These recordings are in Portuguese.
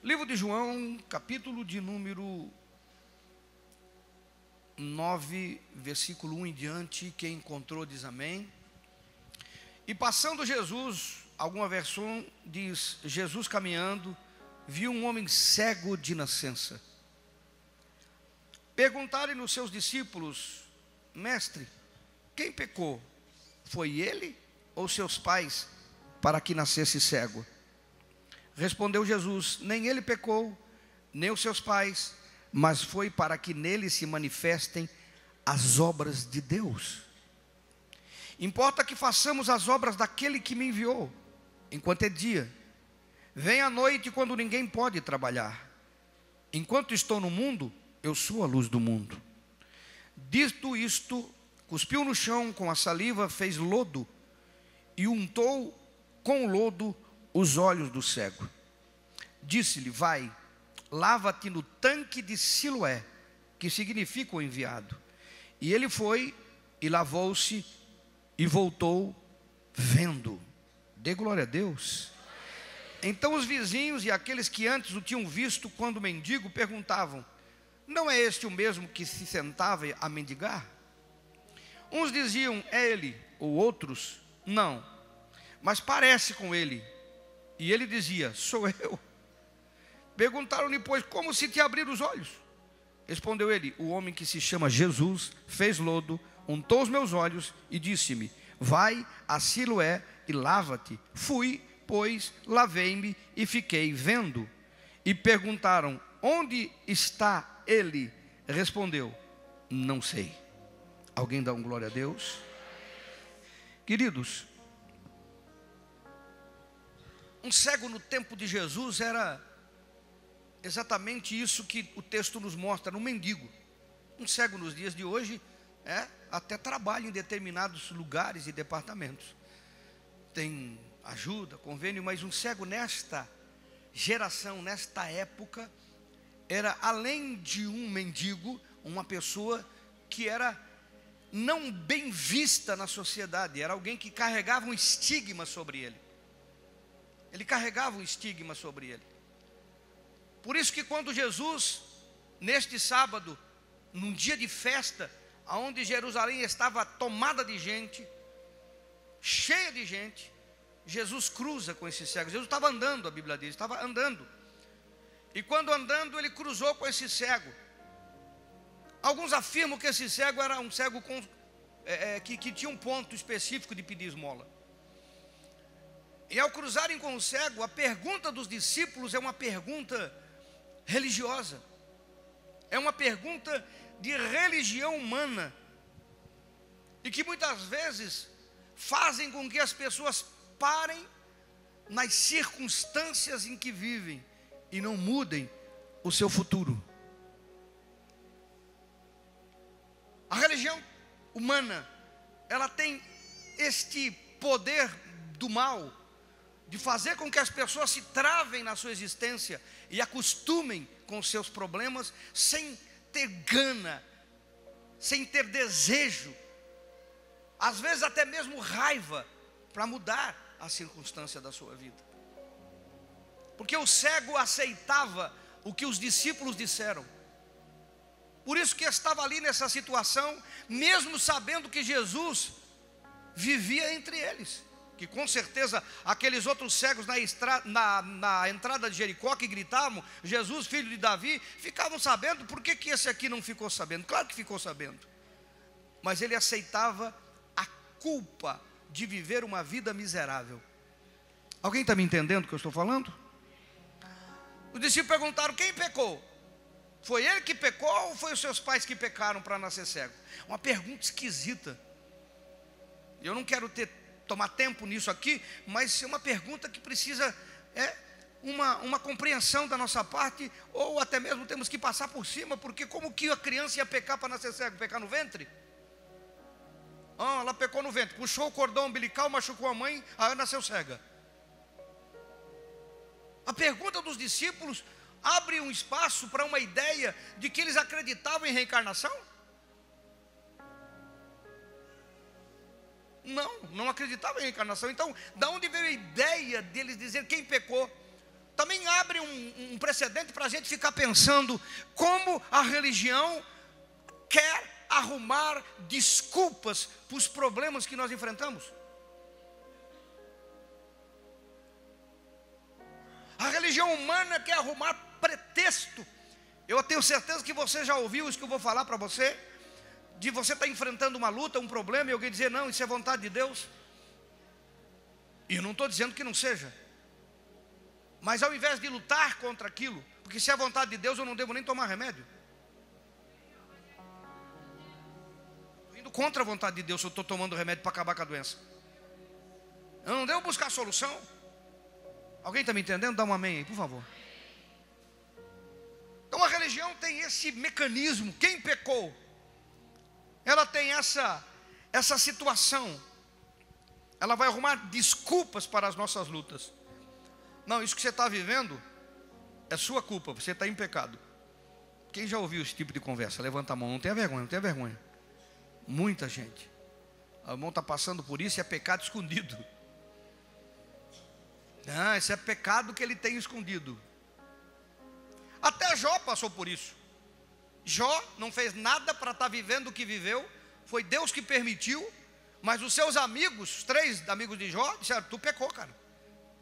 Livro de João, capítulo de número 9, versículo 1 em diante. Quem encontrou diz amém. E passando Jesus, alguma versão diz, Jesus caminhando, viu um homem cego de nascença. Perguntaram-lhe os seus discípulos: mestre, quem pecou? Foi ele ou seus pais para que nascesse cego? Respondeu Jesus: nem ele pecou, nem os seus pais, mas foi para que nele se manifestem as obras de Deus. Importa que façamos as obras daquele que me enviou, enquanto é dia. Vem a noite quando ninguém pode trabalhar. Enquanto estou no mundo, eu sou a luz do mundo. Dito isto, cuspiu no chão com a saliva, fez lodo e untou com o lodo os olhos do cego. Disse-lhe: vai, lava-te no tanque de Siloé, que significa o enviado. E ele foi e lavou-se e voltou vendo. Dê glória a Deus. Então os vizinhos e aqueles que antes o tinham visto quando mendigo perguntavam: não é este o mesmo que se sentava a mendigar? Uns diziam: é ele, ou outros: não, mas parece com ele. E ele dizia: sou eu. Perguntaram-lhe, pois, como se te abriram os olhos? Respondeu ele: o homem que se chama Jesus fez lodo, untou os meus olhos e disse-me: vai a Siloé e lava-te. Fui, pois, lavei-me e fiquei vendo. E perguntaram: onde está ele? Respondeu: não sei. Alguém dá um glória a Deus? Queridos, um cego no tempo de Jesus era exatamente isso que o texto nos mostra, um mendigo. Um cego nos dias de hoje até trabalha em determinados lugares e departamentos, tem ajuda, convênio, mas um cego nesta geração, nesta época, era, além de um mendigo, uma pessoa que era não bem vista na sociedade, era alguém que carregava um estigma sobre ele. Ele carregava um estigma sobre ele. Por isso que quando Jesus, neste sábado, num dia de festa, onde Jerusalém estava tomada de gente, cheia de gente, Jesus cruza com esse cego. Jesus estava andando, a Bíblia diz, estava andando. E quando andando, ele cruzou com esse cego. Alguns afirmam que esse cego era um cego que tinha um ponto específico de pedir esmola. E ao cruzarem com o cego, a pergunta dos discípulos é uma pergunta religiosa. É uma pergunta de religião humana. E que muitas vezes fazem com que as pessoas parem nas circunstâncias em que vivem e não mudem o seu futuro. A religião humana, ela tem este poder do mal, de fazer com que as pessoas se travem na sua existência e acostumem com os seus problemas, sem ter gana, sem ter desejo, às vezes até mesmo raiva, para mudar a circunstância da sua vida. Porque o cego aceitava o que os discípulos disseram. Por isso que estava ali nessa situação, mesmo sabendo que Jesus vivia entre eles. Que com certeza aqueles outros cegos na entrada de Jericó que gritavam: Jesus, filho de Davi, ficavam sabendo. Por que esse aqui não ficou sabendo? Claro que ficou sabendo. Mas ele aceitava a culpa de viver uma vida miserável. Alguém está me entendendo o que eu estou falando? Os discípulos perguntaram: quem pecou? Foi ele que pecou ou foi os seus pais que pecaram para nascer cego? Uma pergunta esquisita. Eu não quero tomar tempo nisso aqui, mas é uma pergunta que precisa uma compreensão da nossa parte, ou até mesmo temos que passar por cima, porque como que a criança ia pecar para nascer cego? Pecar no ventre? Ela pecou no ventre, puxou o cordão umbilical, machucou a mãe, aí nasceu cega. A pergunta dos discípulos abre um espaço para uma ideia de que eles acreditavam em reencarnação? Não acreditavam em reencarnação. Então, da onde veio a ideia deles dizer quem pecou? também abre um precedente para a gente ficar pensando como a religião quer arrumar desculpas para os problemas que nós enfrentamos. A religião humana quer arrumar pretexto. Eu tenho certeza que você já ouviu isso que eu vou falar para você, de você estar enfrentando uma luta, um problema, e alguém dizer, não, isso é vontade de Deus. E eu não estou dizendo que não seja, mas ao invés de lutar contra aquilo, porque se é vontade de Deus, eu não devo nem tomar remédio. Estou indo contra a vontade de Deus se eu estou tomando remédio para acabar com a doença. Eu não devo buscar solução. Alguém está me entendendo? Dá um amém aí, por favor. Então a religião tem esse mecanismo. Quem pecou? Ela tem essa situação. Ela vai arrumar desculpas para as nossas lutas. Não, isso que você está vivendo é sua culpa, você está em pecado. Quem já ouviu esse tipo de conversa? Levanta a mão, não tenha vergonha, não tenha vergonha. Muita gente. O irmão está passando por isso e é pecado escondido. Não, esse é pecado que ele tem escondido. Até Jó passou por isso. Jó não fez nada para estar vivendo o que viveu. Foi Deus que permitiu. Mas os seus amigos, os 3 amigos de Jó, disseram, tu pecou, cara.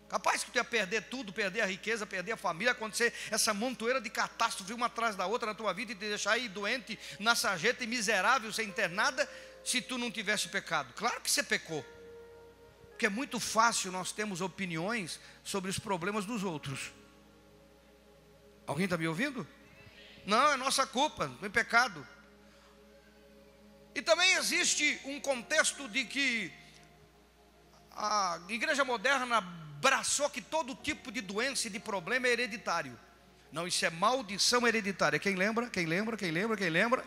Capaz que tu ia perder tudo, perder a riqueza, perder a família, acontecer essa montoeira de catástrofe uma atrás da outra na tua vida e te deixar aí doente, na sarjeta e miserável, sem ter nada, se tu não tivesse pecado. Claro que você pecou. Porque é muito fácil nós termos opiniões sobre os problemas dos outros. Alguém está me ouvindo? Não, é nossa culpa, não é pecado. E também existe um contexto de que a igreja moderna abraçou que todo tipo de doença e de problema é hereditário. Não, isso é maldição hereditária. Quem lembra? Quem lembra? Quem lembra? Quem lembra?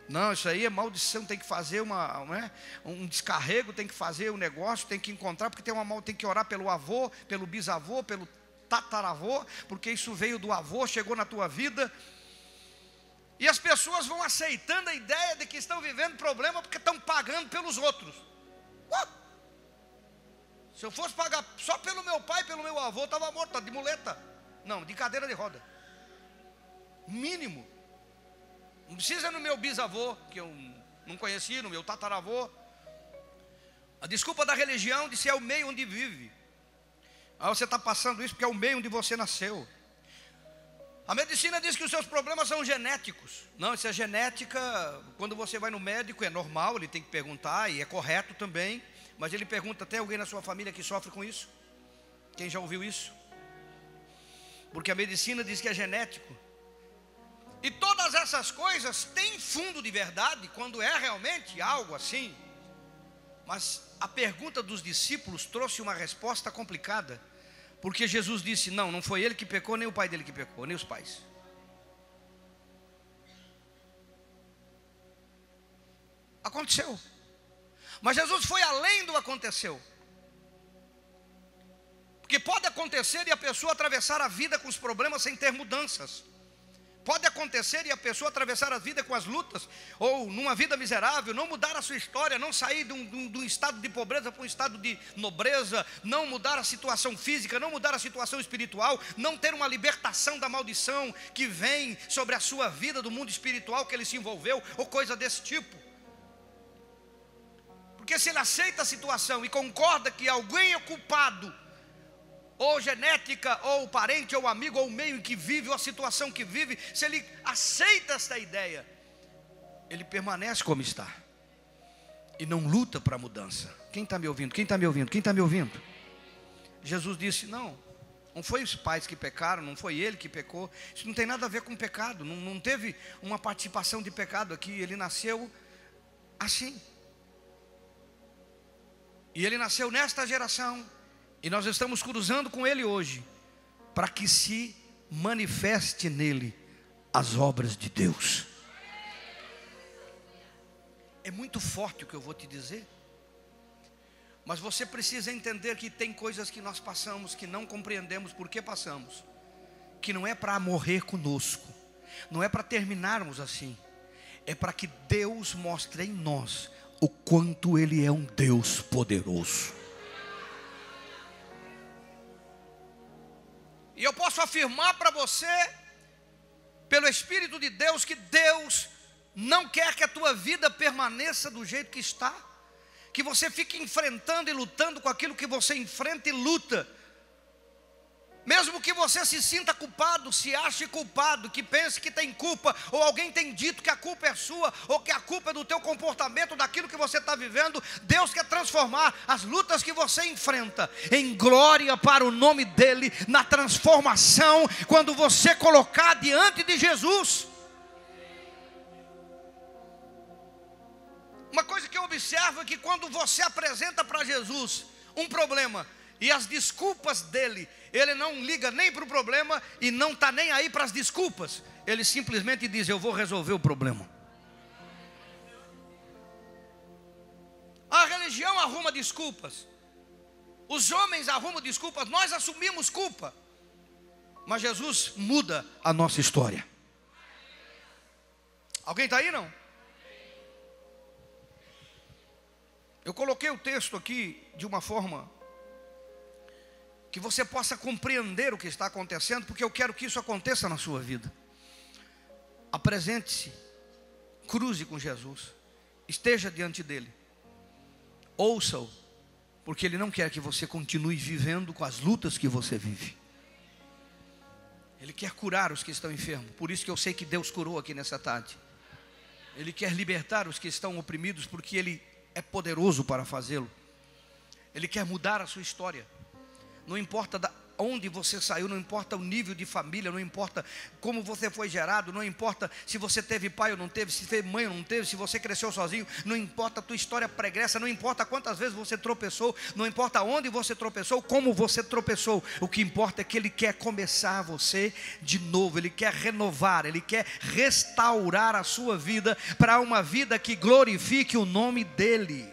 Não, isso aí é maldição, tem que fazer um descarrego, tem que fazer um negócio, tem que encontrar, porque tem que orar pelo avô, pelo bisavô, pelo tataravô, porque isso veio do avô, chegou na tua vida. E as pessoas vão aceitando a ideia de que estão vivendo problema porque estão pagando pelos outros. Se eu fosse pagar só pelo meu pai, pelo meu avô, estava morto, de muleta. Não, de cadeira de roda. Mínimo. Não precisa no meu bisavô, que eu não conheci, no meu tataravô. A desculpa da religião de ser é o meio onde vive. Você está passando isso porque é o meio onde você nasceu. A medicina diz que os seus problemas são genéticos. Não, isso é genética. Quando você vai no médico é normal, ele tem que perguntar, e é correto também. Mas ele pergunta, tem alguém na sua família que sofre com isso? Quem já ouviu isso? Porque a medicina diz que é genético. E todas essas coisas têm fundo de verdade, quando é realmente algo assim. Mas a pergunta dos discípulos trouxe uma resposta complicada. Porque Jesus disse, não foi ele que pecou, nem o pai dele que pecou, nem os pais. Aconteceu. Mas Jesus foi além do aconteceu. Porque pode acontecer e a pessoa atravessar a vida com os problemas sem ter mudanças. Pode acontecer e a pessoa atravessar a vida com as lutas, ou numa vida miserável, não mudar a sua história, não sair de um estado de pobreza para um estado de nobreza, não mudar a situação física, não mudar a situação espiritual, não ter uma libertação da maldição que vem sobre a sua vida do mundo espiritual que ele se envolveu, ou coisa desse tipo. Porque se ele aceita a situação e concorda que alguém é culpado, ou genética, ou parente, ou amigo, ou o meio em que vive, ou a situação que vive, se ele aceita esta ideia, ele permanece como está, e não luta para a mudança. Quem está me ouvindo? Quem está me ouvindo? Quem está me ouvindo? Jesus disse, não foi os pais que pecaram, não foi ele que pecou, isso não tem nada a ver com pecado, não teve uma participação de pecado aqui, ele nasceu assim, e ele nasceu nesta geração, e nós estamos cruzando com ele hoje, para que se manifeste nele as obras de Deus. É muito forte o que eu vou te dizer, mas você precisa entender que tem coisas que nós passamos, que não compreendemos por que passamos, que não é para morrer conosco, não é para terminarmos assim, é para que Deus mostre em nós o quanto Ele é um Deus poderoso. posso afirmar para você, pelo Espírito de Deus, que Deus não quer que a tua vida permaneça do jeito que está, que você fique enfrentando e lutando com aquilo que você enfrenta e luta. Mesmo que você se sinta culpado, se ache culpado, que pense que tem culpa, ou alguém tem dito que a culpa é sua, ou que a culpa é do teu comportamento, daquilo que você está vivendo, Deus quer transformar as lutas que você enfrenta em glória para o nome dEle, na transformação, quando você colocar diante de Jesus. Uma coisa que eu observo é que quando você apresenta para Jesus um problema, e as desculpas dele, ele não liga nem para o problema e não está nem aí para as desculpas. Ele simplesmente diz: eu vou resolver o problema. A religião arruma desculpas, os homens arrumam desculpas, nós assumimos culpa, mas Jesus muda a nossa história. Alguém está aí, não? Eu coloquei o texto aqui de uma forma que você possa compreender o que está acontecendo, porque eu quero que isso aconteça na sua vida. Apresente-se, cruze com Jesus, esteja diante dele, ouça-o, porque ele não quer que você continue vivendo com as lutas que você vive. Ele quer curar os que estão enfermos, por isso que eu sei que Deus curou aqui nessa tarde. Ele quer libertar os que estão oprimidos, porque ele é poderoso para fazê-lo. Ele quer mudar a sua história. Não importa onde você saiu, não importa o nível de família, não importa como você foi gerado, não importa se você teve pai ou não teve, se teve mãe ou não teve, se você cresceu sozinho, não importa a tua história pregressa, não importa quantas vezes você tropeçou, não importa onde você tropeçou, como você tropeçou, o que importa é que Ele quer começar você de novo, Ele quer renovar, Ele quer restaurar a sua vida para uma vida que glorifique o nome dEle.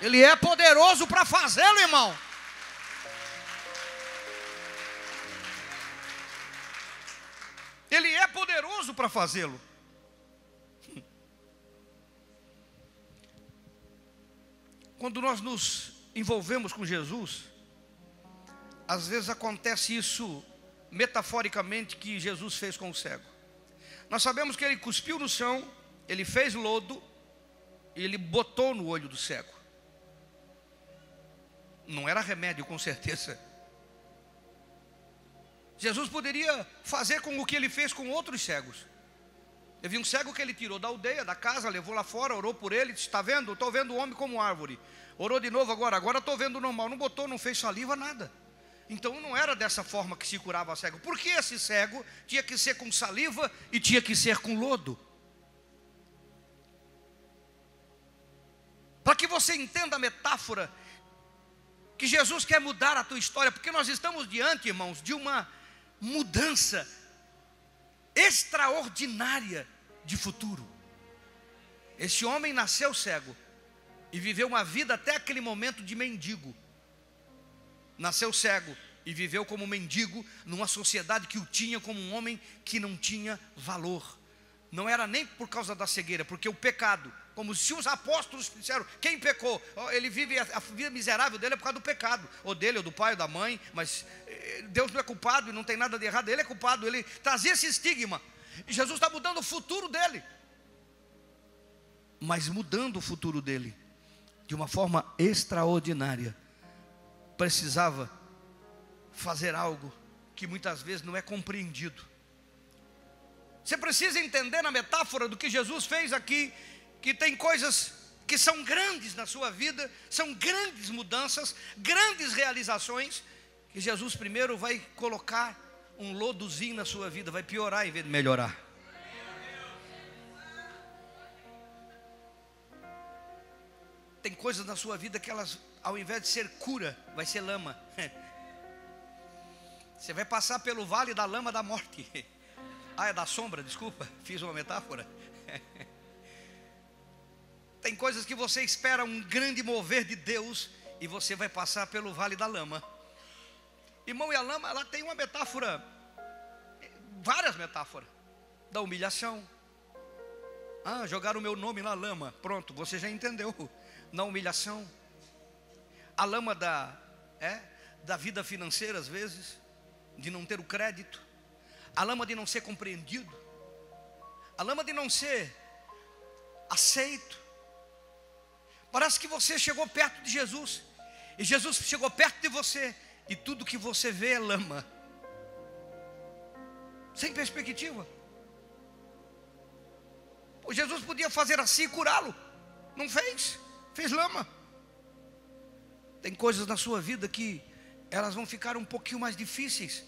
Ele é poderoso para fazê-lo, irmão. Ele é poderoso para fazê-lo. Quando nós nos envolvemos com Jesus, às vezes acontece isso metaforicamente que Jesus fez com o cego. Nós sabemos que ele cuspiu no chão, ele fez lodo e ele botou no olho do cego. Não era remédio, com certeza. Jesus poderia fazer com o que ele fez com outros cegos. Teve um cego que ele tirou da aldeia, da casa, levou lá fora, orou por ele, disse: está vendo? Estou vendo o homem como árvore. Orou de novo agora estou vendo normal. Não botou, não fez saliva, nada. Então não era dessa forma que se curava cego. Por que esse cego tinha que ser com saliva e tinha que ser com lodo? Para que você entenda a metáfora, que Jesus quer mudar a tua história, porque nós estamos diante, irmãos, de uma mudança extraordinária de futuro. Esse homem nasceu cego e viveu uma vida até aquele momento de mendigo. Nasceu cego e viveu como mendigo numa sociedade que o tinha como um homem que não tinha valor. Não era nem por causa da cegueira, porque o pecado, como se os apóstolos disseram: quem pecou? Ele vive a vida miserável dele é por causa do pecado, ou dele, ou do pai, ou da mãe. Mas Deus não é culpado e não tem nada de errado, ele é culpado. Ele trazia esse estigma, e Jesus está mudando o futuro dele. Mas mudando o futuro dele de uma forma extraordinária, precisava fazer algo que muitas vezes não é compreendido. Você precisa entender na metáfora do que Jesus fez aqui, que tem coisas que são grandes na sua vida, são grandes mudanças, grandes realizações, que Jesus primeiro vai colocar um lodozinho na sua vida, vai piorar em vez de melhorar. Tem coisas na sua vida que elas, ao invés de ser cura, vai ser lama. Você vai passar pelo vale da lama da morte. Ah, é da sombra, desculpa, fiz uma metáfora. Tem coisas que você espera um grande mover de Deus e você vai passar pelo vale da lama. Irmão, e a lama, ela tem uma metáfora, várias metáforas. Da humilhação. Ah, jogaram o meu nome na lama. Pronto, você já entendeu. Na humilhação. A lama da vida financeira, às vezes. de não ter o crédito, a lama de não ser compreendido, a lama de não ser aceito. Parece que você chegou perto de Jesus, e Jesus chegou perto de você, e tudo que você vê é lama, sem perspectiva. O Jesus podia fazer assim e curá-lo, não fez, fez lama. Tem coisas na sua vida que elas vão ficar um pouquinho mais difíceis,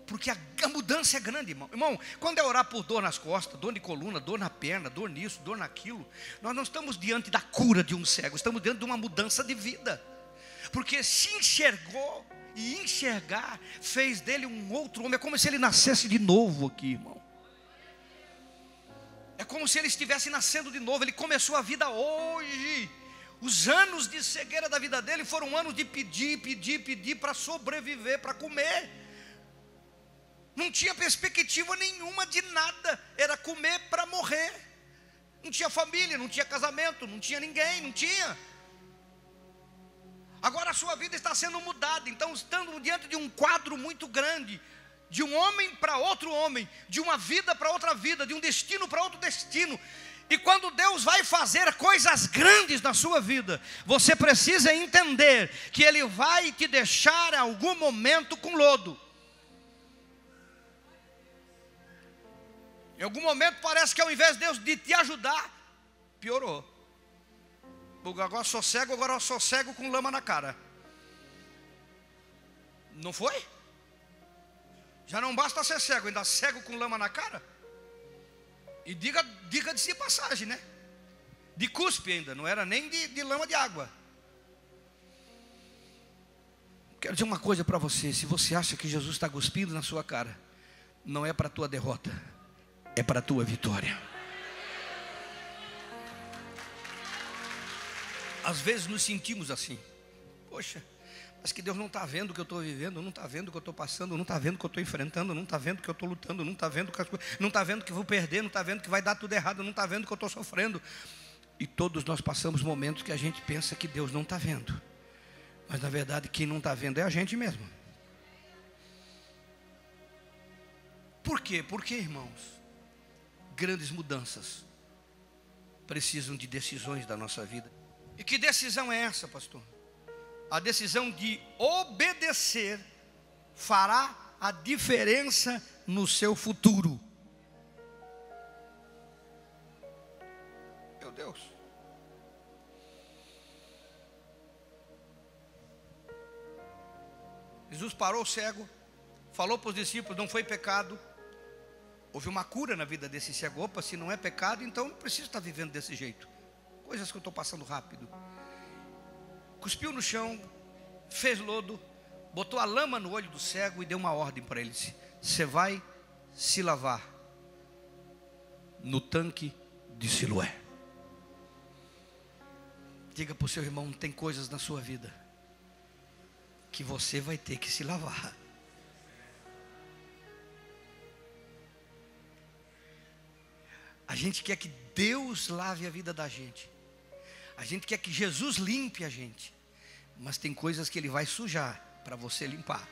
porque a mudança é grande, irmão. Irmão, quando é orar por dor nas costas, dor de coluna, dor na perna, dor nisso, dor naquilo, nós não estamos diante da cura de um cego, estamos diante de uma mudança de vida. Porque se enxergou, e enxergar fez dele um outro homem. É como se ele nascesse de novo aqui, irmão. É como se ele estivesse nascendo de novo. Ele começou a vida hoje. Os anos de cegueira da vida dele foram anos de pedir para sobreviver, para comer. Não tinha perspectiva nenhuma de nada, era comer para morrer. Não tinha família, não tinha casamento, não tinha ninguém, não tinha. Agora a sua vida está sendo mudada. Então estamos diante de um quadro muito grande, de um homem para outro homem, de uma vida para outra vida, de um destino para outro destino. E quando Deus vai fazer coisas grandes na sua vida, você precisa entender que Ele vai te deixar em algum momento com lodo. Em algum momento parece que ao invés de Deus de te ajudar, piorou. Porque agora eu sou cego com lama na cara. Não foi? Já não basta ser cego, ainda cego com lama na cara. E diga de si passagem, né? De cuspe ainda, não era nem de lama de água. Quero dizer uma coisa para você. Se você acha que Jesus está cuspindo na sua cara, não é para a tua derrota, é para a tua vitória. Às vezes nos sentimos assim. Poxa, mas que Deus não está vendo o que eu estou vivendo, não está vendo o que eu estou passando, não está vendo o que eu estou enfrentando, não está vendo o que eu estou lutando, não está vendo não está vendo que vou perder, não está vendo que vai dar tudo errado, não está vendo que eu estou sofrendo. E todos nós passamos momentos que a gente pensa que Deus não está vendo, mas na verdade quem não está vendo é a gente mesmo. Por quê? Porque, irmãos, grandes mudanças precisam de decisões da nossa vida. E que decisão é essa, pastor? A decisão de obedecer fará a diferença no seu futuro. Meu Deus. Jesus parou o cego, falou para os discípulos, não foi pecado. Houve uma cura na vida desse cego. Opa, se não é pecado, então não preciso estar vivendo desse jeito. Coisas que eu estou passando rápido. Cuspiu no chão, fez lodo, botou a lama no olho do cego e deu uma ordem para ele: você vai se lavar no tanque de Siloé. Diga para o seu irmão: tem coisas na sua vida que você vai ter que se lavar. A gente quer que Deus lave a vida da gente. A gente quer que Jesus limpe a gente. Mas tem coisas que Ele vai sujar para você limpar.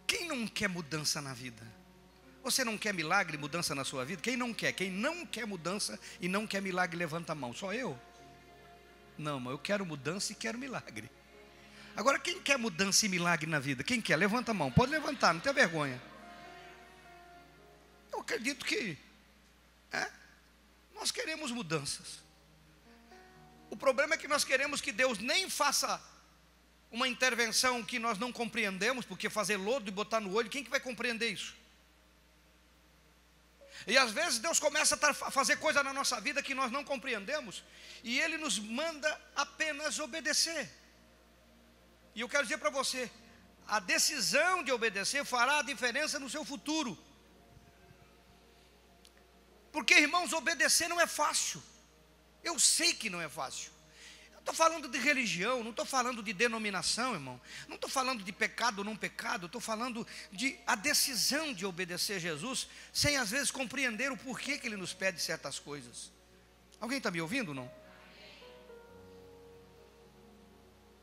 Quem não quer mudança na vida? Você não quer milagre, mudança na sua vida? Quem não quer? Quem não quer mudança e não quer milagre, levanta a mão. Só eu? Não, mas eu quero mudança e quero milagre. Agora, quem quer mudança e milagre na vida? Quem quer? Levanta a mão. Pode levantar, não tenha vergonha. Eu acredito que nós queremos mudanças. O problema é que nós queremos que Deus nem faça uma intervenção que nós não compreendemos, porque fazer lodo e botar no olho, quem que vai compreender isso? E às vezes Deus começa a fazer coisa na nossa vida que nós não compreendemos, e Ele nos manda apenas obedecer. E eu quero dizer para você, a decisão de obedecer fará a diferença no seu futuro. Porque, irmãos, obedecer não é fácil. Eu sei que não é fácil. Eu estou falando de religião, não estou falando de denominação, irmão. Não estou falando de pecado ou não pecado. Estou falando de a decisão de obedecer a Jesus, sem às vezes compreender o porquê que Ele nos pede certas coisas. Alguém está me ouvindo ou não?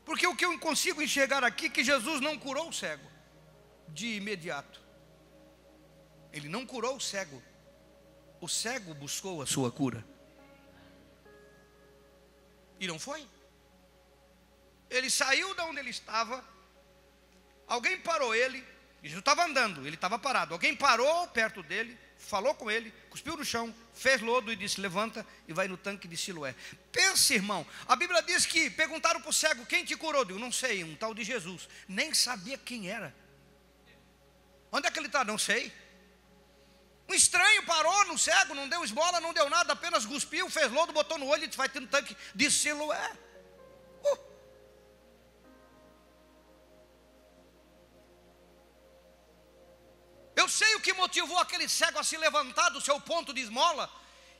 Porque o que eu consigo enxergar aqui é que Jesus não curou o cego de imediato. Ele não curou o cego. O cego buscou a sua cura. E não foi. Ele saiu de onde ele estava. Alguém parou ele. Jesus estava andando, ele estava parado. Alguém parou perto dele, falou com ele, cuspiu no chão, fez lodo e disse: levanta e vai no tanque de Siloé. Pense, irmão, a Bíblia diz que perguntaram para o cego: quem te curou? Eu digo: não sei, um tal de Jesus. Nem sabia quem era. Onde é que ele está? Não sei. Um estranho parou no cego, não deu esmola, não deu nada, apenas cuspiu, fez lodo, botou no olho e disse: vai no tanque de Siloé. Eu sei o que motivou aquele cego a se levantar do seu ponto de esmola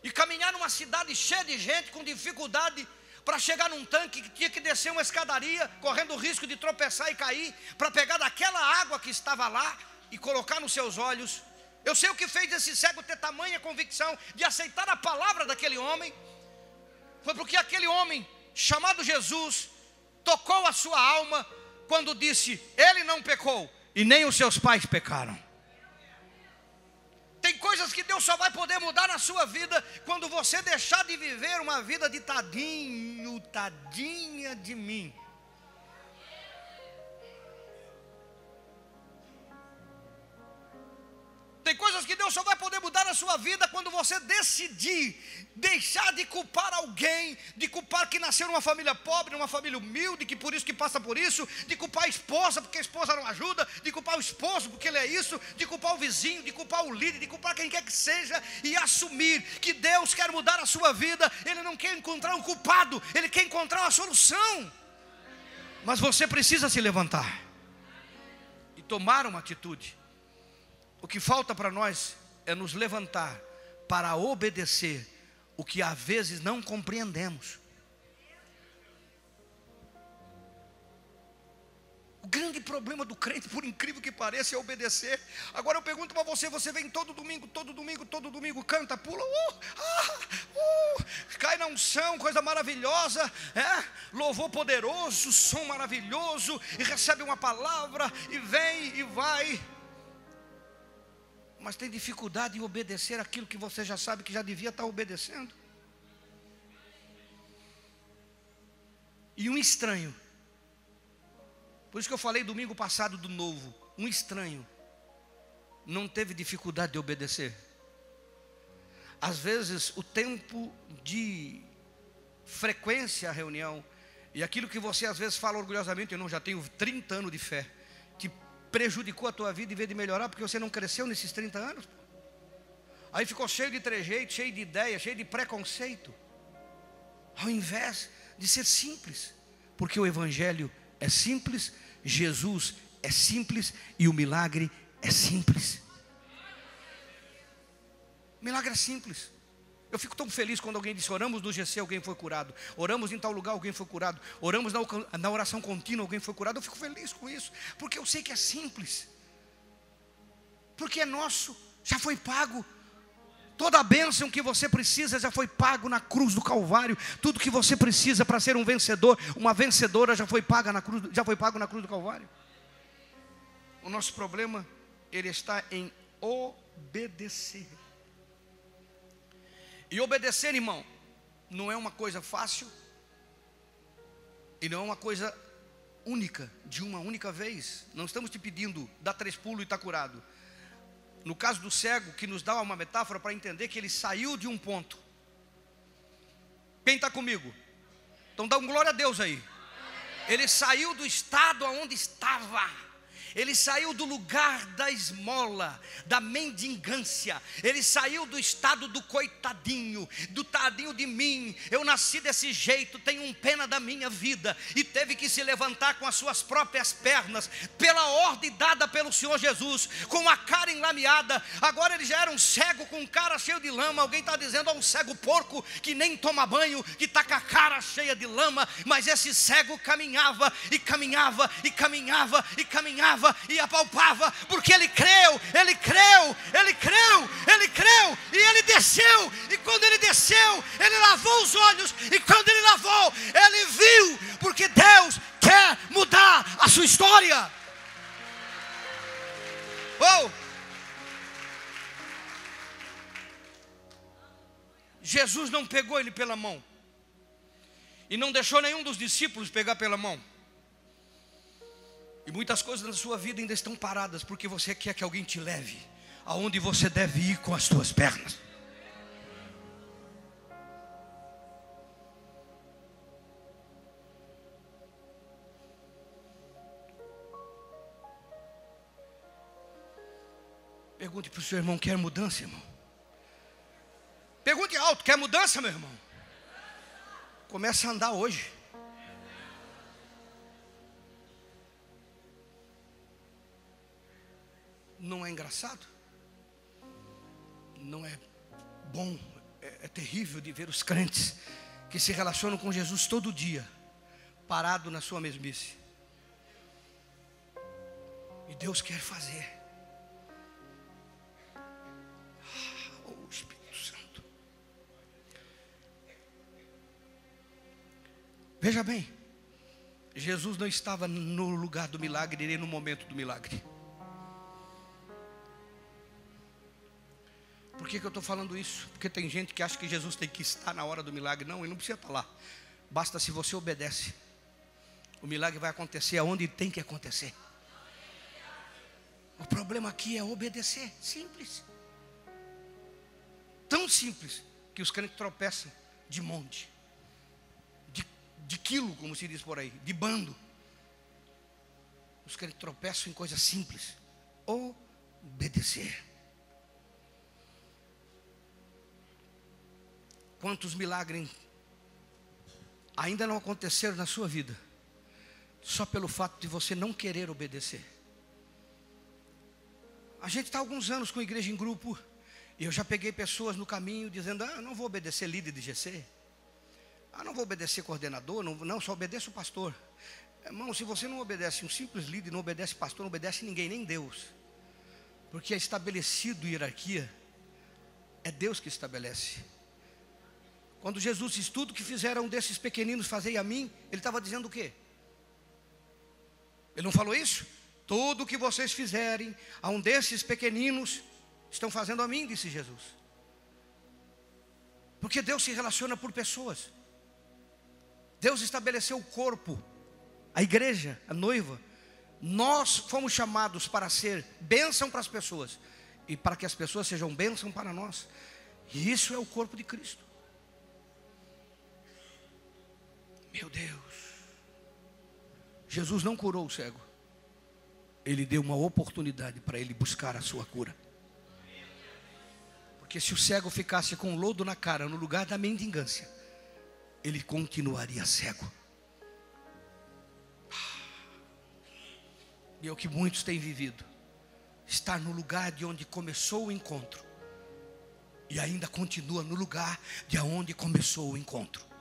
e caminhar numa cidade cheia de gente, com dificuldade, para chegar num tanque que tinha que descer uma escadaria, correndo o risco de tropeçar e cair, para pegar daquela água que estava lá e colocar nos seus olhos. Eu sei o que fez esse cego ter tamanha convicção de aceitar a palavra daquele homem. Foi porque aquele homem, chamado Jesus, tocou a sua alma quando disse: ele não pecou e nem os seus pais pecaram. Tem coisas que Deus só vai poder mudar na sua vida quando você deixar de viver uma vida de tadinho, tadinha de mim. Tem coisas que Deus só vai poder mudar na sua vida quando você decidir deixar de culpar alguém, de culpar que nasceu numa família pobre, numa família humilde, que por isso que passa por isso, de culpar a esposa porque a esposa não ajuda, de culpar o esposo porque ele é isso, de culpar o vizinho, de culpar o líder, de culpar quem quer que seja, e assumir que Deus quer mudar a sua vida. Ele não quer encontrar um culpado, Ele quer encontrar uma solução. Mas você precisa se levantar e tomar uma atitude. O que falta para nós é nos levantar para obedecer o que às vezes não compreendemos. O grande problema do crente, por incrível que pareça, é obedecer. Agora eu pergunto para você: você vem todo domingo, canta, pula, cai na unção, coisa maravilhosa, louvor poderoso, som maravilhoso, e recebe uma palavra, e vem e vai, mas tem dificuldade em obedecer aquilo que você já sabe que já devia estar obedecendo. E um estranho, por isso que eu falei domingo passado do novo, um estranho não teve dificuldade de obedecer. Às vezes o tempo de frequência à reunião, e aquilo que você às vezes fala orgulhosamente: eu não, já tenho 30 anos de fé, prejudicou a tua vida em vez de melhorar, porque você não cresceu nesses 30 anos. Aí ficou cheio de trejeito, cheio de ideia, cheio de preconceito, ao invés de ser simples. Porque o evangelho é simples, Jesus é simples e o milagre é simples. O milagre é simples. Eu fico tão feliz quando alguém diz: oramos no GC, alguém foi curado. Oramos em tal lugar, alguém foi curado. Oramos na oração contínua, alguém foi curado. Eu fico feliz com isso, porque eu sei que é simples. Porque é nosso, já foi pago. Toda a bênção que você precisa já foi pago na cruz do Calvário. Tudo que você precisa para ser um vencedor, uma vencedora, já foi pago na cruz do Calvário. O nosso problema, ele está em obedecer. E obedecer, irmão, não é uma coisa fácil, e não é uma coisa única, de uma única vez. Não estamos te pedindo: dá 3 pulos e está curado. No caso do cego, que nos dá uma metáfora para entender que ele saiu de um ponto. Quem está comigo? Então dá um glória a Deus aí. Ele saiu do estado aonde estava. Ele saiu do lugar da esmola, da mendigância. Ele saiu do estado do coitadinho, do tadinho de mim. Eu nasci desse jeito, tenho pena da minha vida. E teve que se levantar com as suas próprias pernas, pela ordem dada pelo Senhor Jesus, com a cara enlameada. Agora ele já era um cego com cara cheio de lama. Alguém está dizendo: é um cego porco que nem toma banho, que está com a cara cheia de lama. Mas esse cego caminhava e caminhava e caminhava e caminhava e apalpava, porque ele creu, ele creu, ele creu, ele creu, e ele desceu. E quando ele desceu, ele lavou os olhos, e quando ele lavou, ele viu, porque Deus quer quer mudar a sua história. Oh! Jesus não pegou ele pela mão. E não deixou nenhum dos discípulos pegar pela mão. E muitas coisas na sua vida ainda estão paradas, porque você quer que alguém te leve aonde você deve ir com as suas pernas. Pergunte para o seu irmão: quer mudança, irmão? Pergunte alto: quer mudança, meu irmão? Começa a andar hoje. Não é engraçado? Não é bom? É terrível de ver os crentes que se relacionam com Jesus todo dia, parado na sua mesmice. E Deus quer fazer. Oh, Espírito Santo. Veja bem, Jesus não estava no lugar do milagre, nem no momento do milagre. Por que eu estou falando isso? Porque tem gente que acha que Jesus tem que estar na hora do milagre. Não, ele não precisa estar lá. Basta se você obedece. O milagre vai acontecer aonde tem que acontecer. O problema aqui é obedecer. Simples. Tão simples que os crentes tropeçam de monte, de quilo, como se diz por aí, de bando. Os crentes tropeçam em coisas simples. Obedecer. Quantos milagres ainda não aconteceram na sua vida, só pelo fato de você não querer obedecer? A gente está há alguns anos com igreja em grupo, e eu já peguei pessoas no caminho dizendo: não vou obedecer líder de GC, não vou obedecer coordenador, não, só obedeço o pastor. Irmão, se você não obedece um simples líder, não obedece pastor, não obedece ninguém, nem Deus, porque é estabelecido hierarquia, é Deus que estabelece. Quando Jesus diz: tudo que fizeram desses pequeninos fazei a mim, ele estava dizendo o quê? Ele não falou isso? Tudo que vocês fizerem a um desses pequeninos, estão fazendo a mim, disse Jesus. Porque Deus se relaciona por pessoas. Deus estabeleceu o corpo, a igreja, a noiva. Nós fomos chamados para ser bênção para as pessoas, e para que as pessoas sejam bênção para nós. E isso é o corpo de Cristo. Meu Deus. Jesus não curou o cego. Ele deu uma oportunidade para ele buscar a sua cura. Porque se o cego ficasse com lodo na cara no lugar da mendigância, ele continuaria cego. E é o que muitos têm vivido. Estar no lugar de onde começou o encontro, e ainda continua no lugar de onde começou o encontro.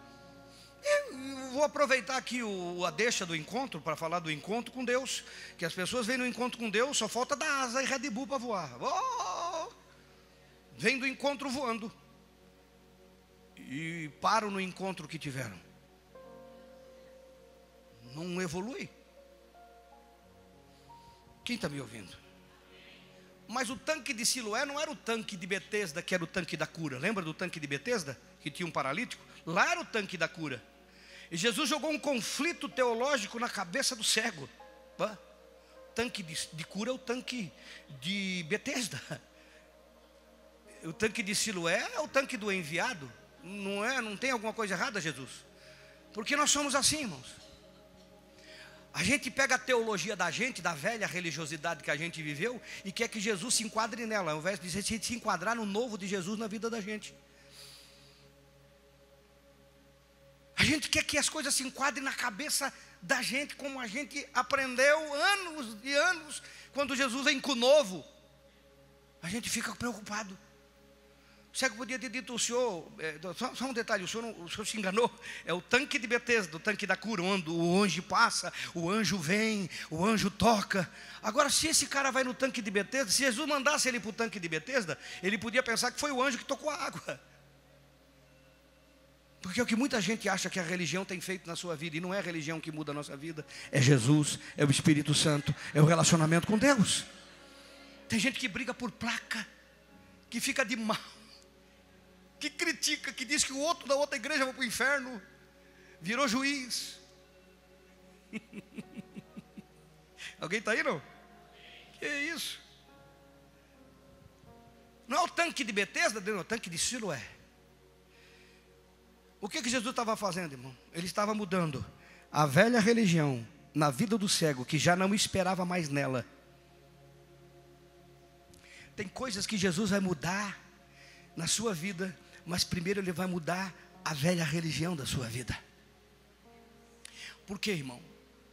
Eu vou aproveitar aqui a deixa do encontro para falar do encontro com Deus. Que as pessoas vêm no encontro com Deus, só falta dar asa e Red Bull para voar. Vem do encontro voando e param no encontro que tiveram. Não evolui. Quem está me ouvindo? Mas o tanque de Siloé não era o tanque de Betesda, que era o tanque da cura. Lembra do tanque de Betesda, que tinha um paralítico? Lá era o tanque da cura. E Jesus jogou um conflito teológico na cabeça do cego. O tanque de cura é o tanque de Betesda. O tanque de Siloé é o tanque do enviado. Não tem alguma coisa errada, Jesus? Porque nós somos assim, irmãos. A gente pega a teologia da gente, da velha religiosidade que a gente viveu, e quer que Jesus se enquadre nela, ao invés de se enquadrar no novo de Jesus na vida da gente. A gente quer que as coisas se enquadrem na cabeça da gente, como a gente aprendeu anos e anos. Quando Jesus vem com o novo, a gente fica preocupado. O cego podia ter dito: o senhor, só um detalhe, o senhor se enganou. É o tanque de Betesda, o tanque da cura, onde o anjo passa, o anjo vem, o anjo toca. Agora, se esse cara vai no tanque de Betesda, se Jesus mandasse ele para o tanque de Betesda, ele podia pensar que foi o anjo que tocou a água. Porque o que muita gente acha que a religião tem feito na sua vida, e não é a religião que muda a nossa vida, é Jesus, é o Espírito Santo, é o relacionamento com Deus. Tem gente que briga por placa, que fica de mal, que critica, que diz que o outro da outra igreja vai para o inferno, virou juiz. Alguém está aí, não? Que é isso? Não é o tanque de Betesda, não é o tanque de Siloé. O que Jesus estava fazendo, irmão? Ele estava mudando a velha religião na vida do cego, que já não esperava mais nela. Tem coisas que Jesus vai mudar na sua vida, mas primeiro Ele vai mudar a velha religião da sua vida. Por quê, irmão?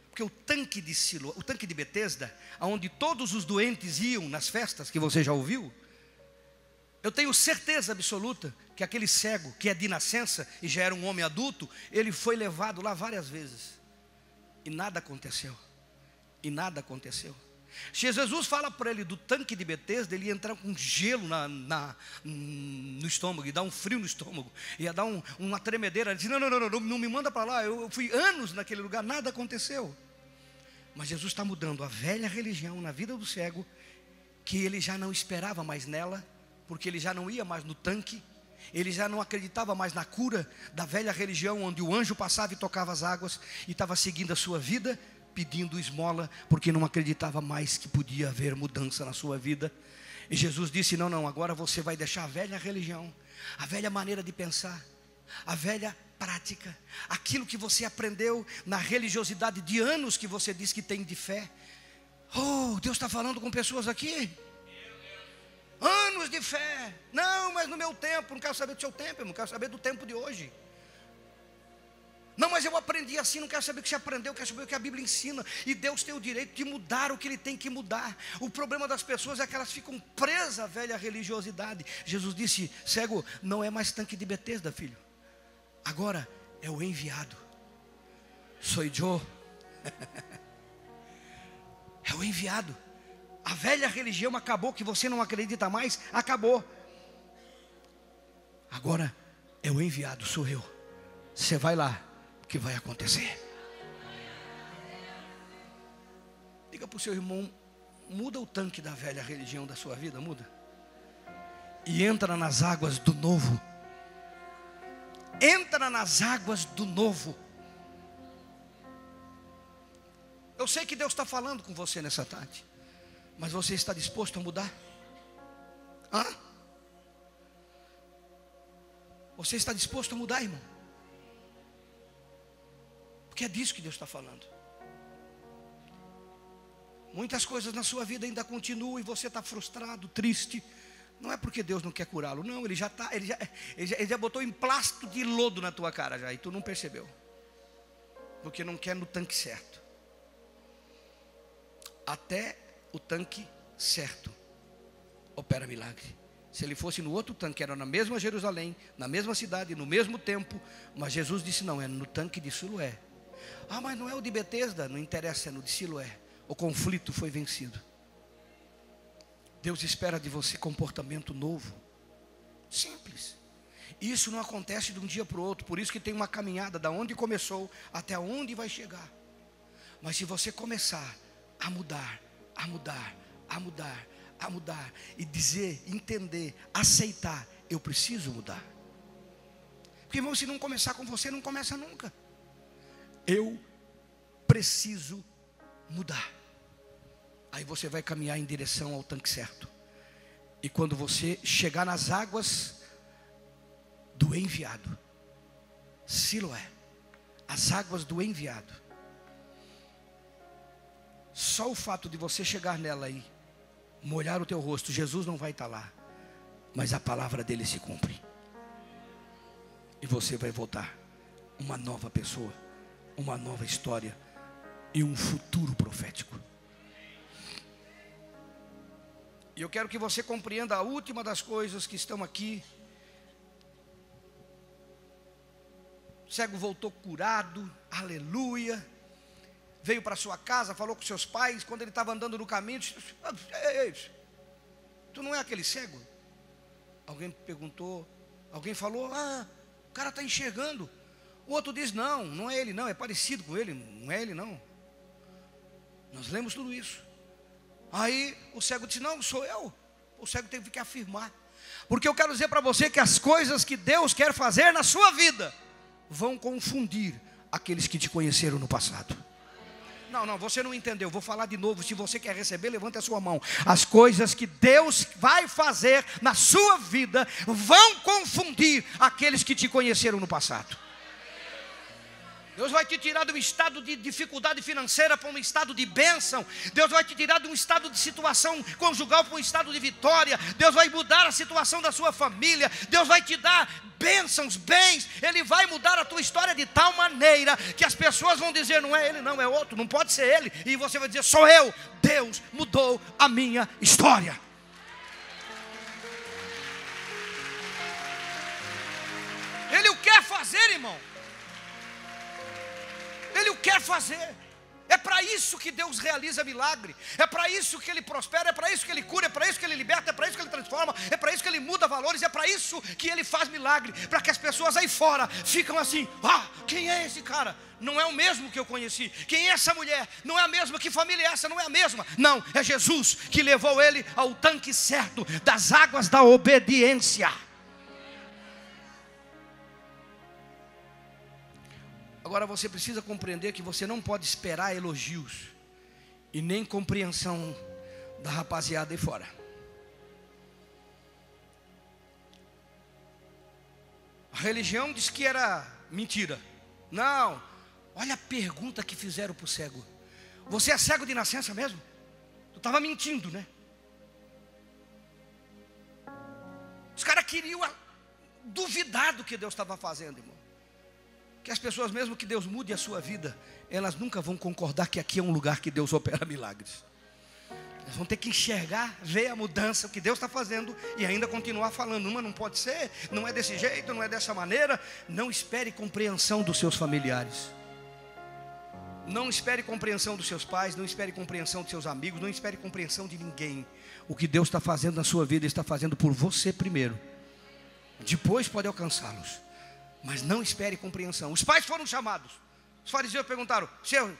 Porque o tanque de Siloé, o tanque de Betesda, onde todos os doentes iam nas festas, que você já ouviu, eu tenho certeza absoluta que aquele cego, que é de nascença e já era um homem adulto, ele foi levado lá várias vezes, e nada aconteceu, e nada aconteceu. Se Jesus fala para ele do tanque de Betesda, ele ia entrar com gelo no estômago, ia dar um frio no estômago, ia dar uma tremedeira. Ele disse: não me manda para lá, eu fui anos naquele lugar, nada aconteceu. Mas Jesus está mudando a velha religião na vida do cego, que ele já não esperava mais nela, porque ele já não ia mais no tanque, ele já não acreditava mais na cura da velha religião, onde o anjo passava e tocava as águas, e estava seguindo a sua vida, pedindo esmola, porque não acreditava mais que podia haver mudança na sua vida. E Jesus disse: não, agora você vai deixar a velha religião, a velha maneira de pensar, a velha prática, aquilo que você aprendeu na religiosidade de anos que você diz que tem de fé. Oh, Deus está falando com pessoas aqui. Anos de fé. Não, mas no meu tempo. Não quero saber do seu tempo, eu não quero saber do tempo de hoje. Não, mas eu aprendi assim. Não quero saber o que você aprendeu, eu quero saber o que a Bíblia ensina. E Deus tem o direito de mudar o que Ele tem que mudar. O problema das pessoas é que elas ficam presas à velha religiosidade. Jesus disse: cego, não é mais tanque de Betesda, filho. Agora é o enviado. Sou eu. É o enviado. A velha religião acabou, que você não acredita mais, acabou. Agora é o enviado, sou eu. Você vai lá, o que vai acontecer? Diga para o seu irmão: muda o tanque da velha religião da sua vida, muda. E entra nas águas do novo. Entra nas águas do novo. Eu sei que Deus está falando com você nessa tarde, mas você está disposto a mudar? Hã? Você está disposto a mudar, irmão? Porque é disso que Deus está falando. Muitas coisas na sua vida ainda continuam e você está frustrado, triste. Não é porque Deus não quer curá-lo, não. Ele já botou emplasto de lodo na tua cara já, e tu não percebeu, porque não quer no tanque certo. Até o tanque certo opera milagre. Se ele fosse no outro tanque, era na mesma Jerusalém, na mesma cidade, no mesmo tempo, mas Jesus disse: não, é no tanque de Siloé. Ah, mas não é o de Betesda. Não interessa, é no de Siloé. O conflito foi vencido. Deus espera de você comportamento novo, simples. Isso não acontece de um dia para o outro. Por isso que tem uma caminhada da onde começou até onde vai chegar. Mas se você começar a mudar, a mudar, a mudar, a mudar, e dizer, entender, aceitar: eu preciso mudar. Porque, irmão, se não começar com você, não começa nunca. Eu preciso mudar. Aí você vai caminhar em direção ao tanque certo. E quando você chegar nas águas do enviado, Siloé, as águas do enviado, só o fato de você chegar nela e molhar o teu rosto, Jesus não vai estar lá, mas a palavra dele se cumpre. E você vai voltar uma nova pessoa, uma nova história e um futuro profético. E eu quero que você compreenda a última das coisas que estão aqui. O cego voltou curado, aleluia. Veio para sua casa, falou com seus pais. Quando ele estava andando no caminho, disse: ei, tu não é aquele cego? Alguém perguntou, alguém falou: O cara está enxergando. O outro diz, não, não é ele não, é parecido com ele, não é ele não. Nós lemos tudo isso. Aí o cego disse, não, sou eu. O cego teve que afirmar. Porque eu quero dizer para você que as coisas que Deus quer fazer na sua vida vão confundir aqueles que te conheceram no passado. Não, você não entendeu, vou falar de novo. Se você quer receber, levante a sua mão. As coisas que Deus vai fazer na sua vida vão confundir aqueles que te conheceram no passado. Deus vai te tirar de um estado de dificuldade financeira para um estado de bênção. Deus vai te tirar de um estado de situação conjugal para um estado de vitória. Deus vai mudar a situação da sua família. Deus vai te dar bênçãos, bens. Ele vai mudar a tua história de tal maneira que as pessoas vão dizer, não é ele não, é outro, não pode ser ele. E você vai dizer, sou eu. Deus mudou a minha história. Ele o quer fazer, irmão. Ele o quer fazer. É para isso que Deus realiza milagre. É para isso que Ele prospera. É para isso que Ele cura. É para isso que Ele liberta. É para isso que Ele transforma. É para isso que Ele muda valores. É para isso que Ele faz milagre. Para que as pessoas aí fora ficam assim, quem é esse cara? Não é o mesmo que eu conheci. Quem é essa mulher? Não é a mesma. Que família é essa? Não é a mesma. Não, é Jesus que levou ele ao tanque certo das águas da obediência. Agora você precisa compreender que você não pode esperar elogios e nem compreensão da rapaziada aí fora. A religião diz que era mentira. Não, olha a pergunta que fizeram para o cego. Você é cego de nascença mesmo? Tu estava mentindo, né? Os caras queriam duvidar do que Deus estava fazendo, irmão. Que as pessoas, mesmo que Deus mude a sua vida, elas nunca vão concordar que aqui é um lugar que Deus opera milagres. Elas vão ter que enxergar, ver a mudança, o que Deus está fazendo e ainda continuar falando, mas não pode ser, não é desse jeito, não é dessa maneira. Não espere compreensão dos seus familiares. Não espere compreensão dos seus pais, não espere compreensão dos seus amigos, não espere compreensão de ninguém. O que Deus está fazendo na sua vida, Ele está fazendo por você primeiro. Depois pode alcançá-los. Mas não espere compreensão. Os pais foram chamados. Os fariseus perguntaram,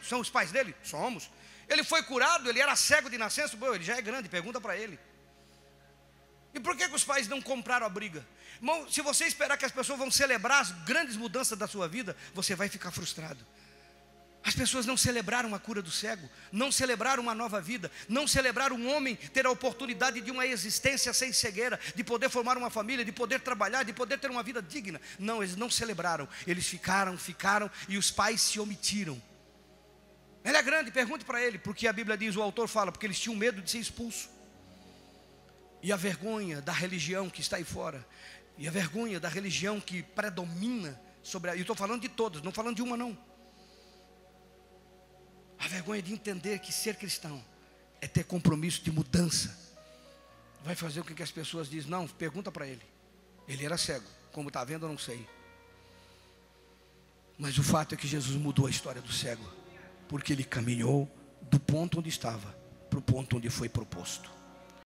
são os pais dele? Somos. Ele foi curado, ele era cego de nascença. Ele já é grande, pergunta para ele. E por que os pais não compraram a briga? Irmão, se você esperar que as pessoas vão celebrar as grandes mudanças da sua vida, você vai ficar frustrado. As pessoas não celebraram a cura do cego, não celebraram uma nova vida, não celebraram um homem ter a oportunidade de uma existência sem cegueira, de poder formar uma família, de poder trabalhar, de poder ter uma vida digna. Não, eles não celebraram, eles ficaram e os pais se omitiram. Ele é grande, pergunte para ele, porque a Bíblia diz, o autor fala, porque eles tinham medo de ser expulsos. E a vergonha da religião que está aí fora, e a vergonha da religião que predomina sobre eu estou falando de todas, não falando de uma não. A vergonha de entender que ser cristão é ter compromisso de mudança. Vai fazer com que as pessoas dizem, não, pergunta para ele. Ele era cego, como está vendo eu não sei. Mas o fato é que Jesus mudou a história do cego. Porque ele caminhou do ponto onde estava para o ponto onde foi proposto.